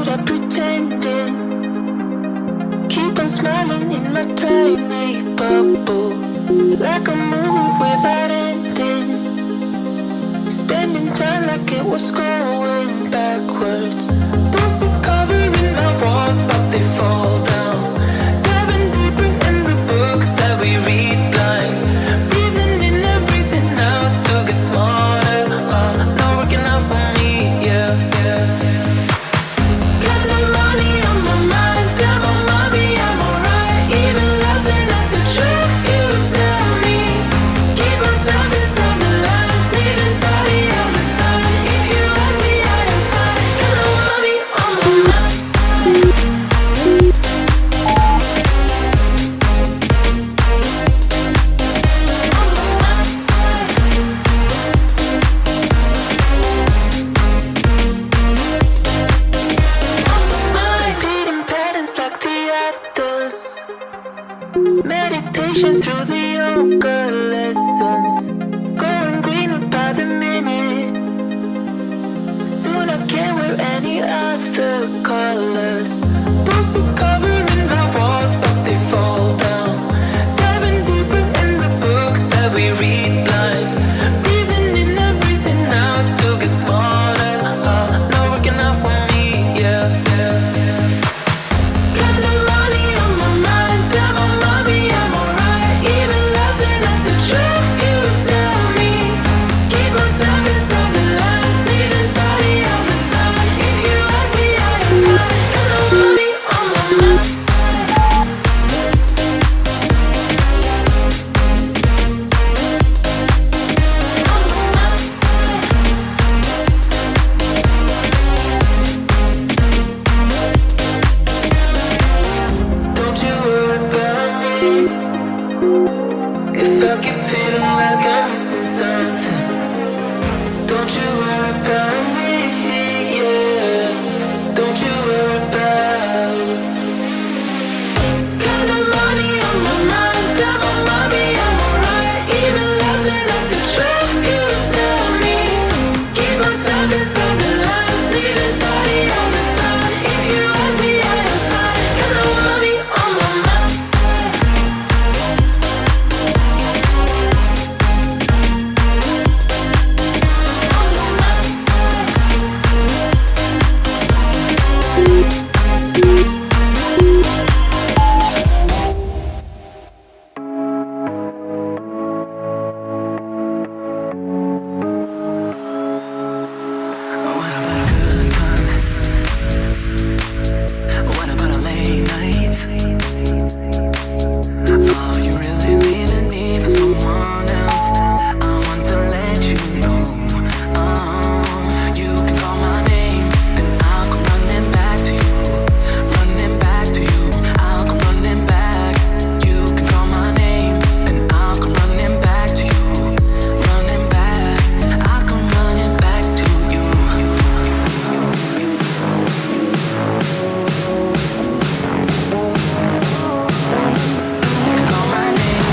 good at pretending. Keep on smiling in my tiny bubble, like a movie without ending. Spending time like it was going backwards. Bruises covering my walls, but they fall down. Diving deeper in the books that we read blind. Breathing in and breathing out to get smarter. Not working out for me, yeah, yeah. Got no money on my mind. Tell my mommy I'm alright. Even laughing at the jokes you tell me. Keep myself inside the lines. Neat and tidy all the time. If you ask me, I am fine. Got no money on my mind. Repeating patterns like the others. Meditation through the yoga lessons. Going greener by the minute. Soon I can't wear any other colors. Bruises covering my walls, but they fall down. Diving deeper in the books that we read blind. Breathing in and breathing out to get smarter. Not working out for me, yeah, yeah. Got no money on my mind. Tell my mommy I'm alright. Even laughing at the jokes you tell me. Keep myself inside the lines. Neat and tidy all the time. If you ask me, I am fine. Got no money on my mind. Don't you worry about me. If I keep feeling like I'm missing something, don't you worry about me, yeah. Don't you worry about. Got no money on my mind. Tell my mommy I'm alright. Even laughing at the jokes you tell me. Keep myself inside the lines. Neat and tidy all the time. If you ask me, I am fine. Got no money on my mind. What about good times? What about our late nights? Are you really leaving me for someone else? I want to let you know. You can call my name and I'll come running back to you. Running back to you. I'll come running back. You can call my name and I'll come running back to you. Running back. I'll come running back to you. You can call my name.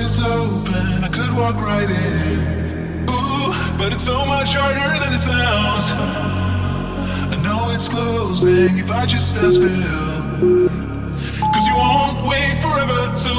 is open, I could walk right in. Ooh, but it's so much harder than it sounds. I know it's closing if I just stand still. 'Cause you won't wait forever, so